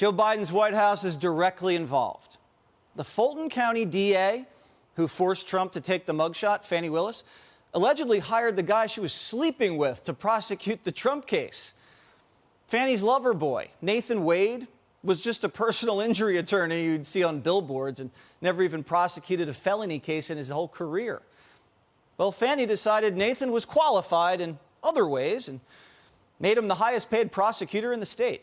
Joe Biden's White House is directly involved. The Fulton County DA, who forced Trump to take the mugshot, Fani Willis, allegedly hired the guy she was sleeping with to prosecute the Trump case. Fani's lover boy, Nathan Wade, was just a personal injury attorney you'd see on billboards and never even prosecuted a felony case in his whole career. Well, Fani decided Nathan was qualified in other ways and made him the highest paid prosecutor in the state.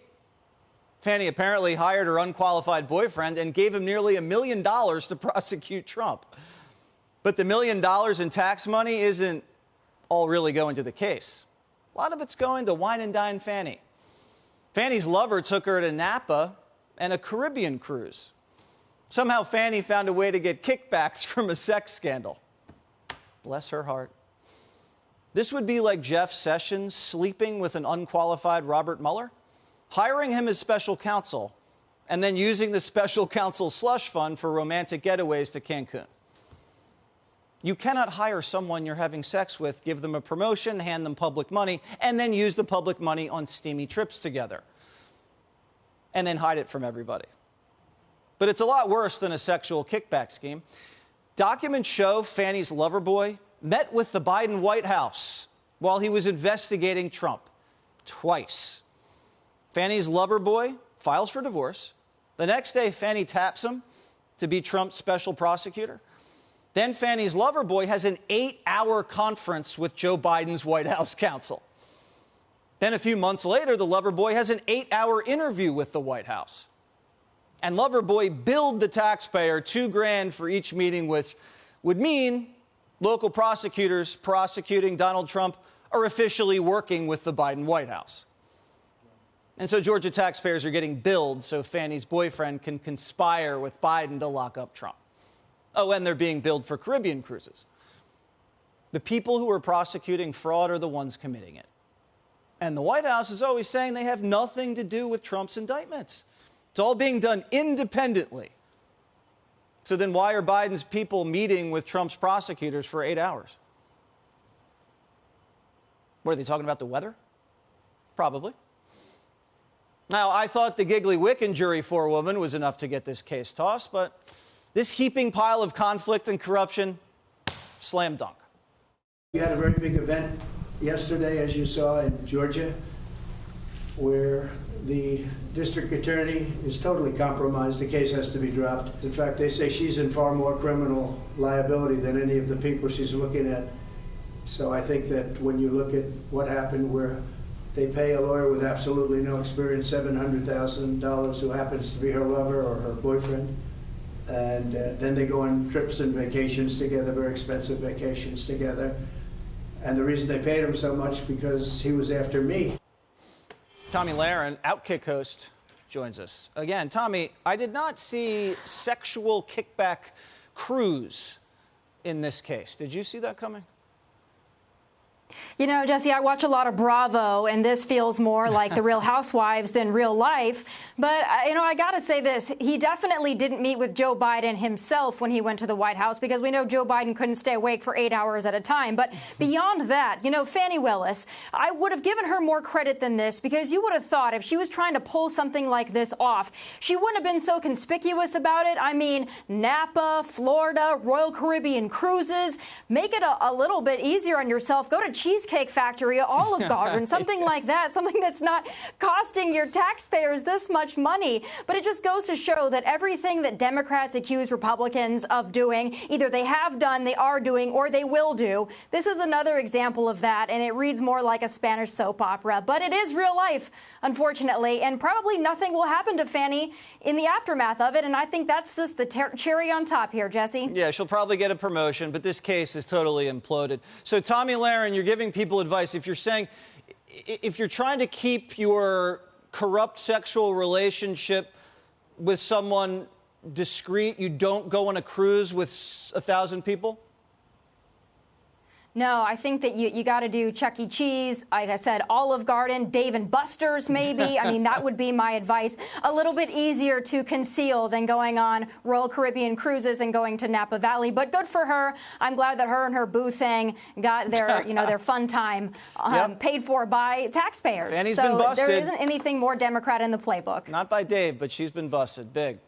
Fani apparently hired her unqualified boyfriend and gave him nearly $1 million to prosecute Trump. But the $1 million in tax money isn't all really going to the case. A lot of it's going to wine and dine Fani. Fani's lover took her to Napa and a Caribbean cruise. Somehow Fani found a way to get kickbacks from a sex scandal. Bless her heart. This would be like Jeff Sessions sleeping with an unqualified Robert Mueller, hiring him as special counsel, and then using the special counsel slush fund for romantic getaways to Cancun. You cannot hire someone you're having sex with, give them a promotion, hand them public money, and then use the public money on steamy trips together. And then hide it from everybody. But it's a lot worse than a sexual kickback scheme. Documents show Fani's lover boy met with the Biden White House while he was investigating Trump twice. Fani's lover boy files for divorce. The next day, Fani taps him to be Trump's special prosecutor. Then Fani's lover boy has an 8-hour conference with Joe Biden's White House counsel. Then a few months later, the lover boy has an 8-hour interview with the White House. And lover boy billed the taxpayer $2,000 for each meeting, which would mean local prosecutors prosecuting Donald Trump are officially working with the Biden White House. And so Georgia taxpayers are getting billed so Fani's boyfriend can conspire with Biden to lock up Trump. Oh, and they're being billed for Caribbean cruises. The people who are prosecuting fraud are the ones committing it. And the White House is always saying they have nothing to do with Trump's indictments. It's all being done independently. So then why are Biden's people meeting with Trump's prosecutors for 8 hours? What, are they talking about the weather? Probably. Now, I thought the Giggly Wicken jury forewoman was enough to get this case tossed, but this heaping pile of conflict and corruption, slam dunk. You had a very big event yesterday, as you saw, in Georgia, where the district attorney is totally compromised. The case has to be dropped. In fact, they say she's in far more criminal liability than any of the people she's looking at. So I think that when you look at what happened, where they pay a lawyer with absolutely no experience $700,000 who happens to be her lover or her boyfriend, and then they go on trips and vacations together, very expensive vacations together. And the reason they paid him so much because he was after me. Tomi Lahren, Outkick host, joins us. Again, Tommy, I did not see sexual kickback cruise in this case. Did you see that coming? You know, Jesse, I watch a lot of Bravo, and this feels more like The Real Housewives than real life. But, you know, I got to say this. He definitely didn't meet with Joe Biden himself when he went to the White House, because we know Joe Biden couldn't stay awake for 8 hours at a time. But beyond that, you know, Fani Willis, I would have given her more credit than this, because you would have thought if she was trying to pull something like this off, she wouldn't have been so conspicuous about it. I mean, Napa, Florida, Royal Caribbean cruises. Make it a little bit easier on yourself. Go to Cheesecake Factory, Olive Garden, something like that, something that's not costing your taxpayers this much money. But it just goes to show that everything that Democrats accuse Republicans of doing, either they have done, they are doing, or they will do. This is another example of that, and it reads more like a Spanish soap opera. But it is real life, unfortunately, and probably nothing will happen to Fani in the aftermath of it, and I think that's just the cherry on top here, Jesse. Yeah, she'll probably get a promotion, but this case is totally imploded. So, Tomi Lahren, you're giving people advice. If you're saying, if you're trying to keep your corrupt sexual relationship with someone discreet, you don't go on a cruise with 1,000 people? No, I think that you got to do Chuck E. Cheese, like I said, Olive Garden, Dave and Buster's maybe. I mean, that would be my advice. A little bit easier to conceal than going on Royal Caribbean cruises and going to Napa Valley. But good for her. I'm glad that her and her boo thing got their, their fun time paid for by taxpayers. Fanny's been busted. There isn't anything more Democrat in the playbook. Not by Dave, but she's been busted big.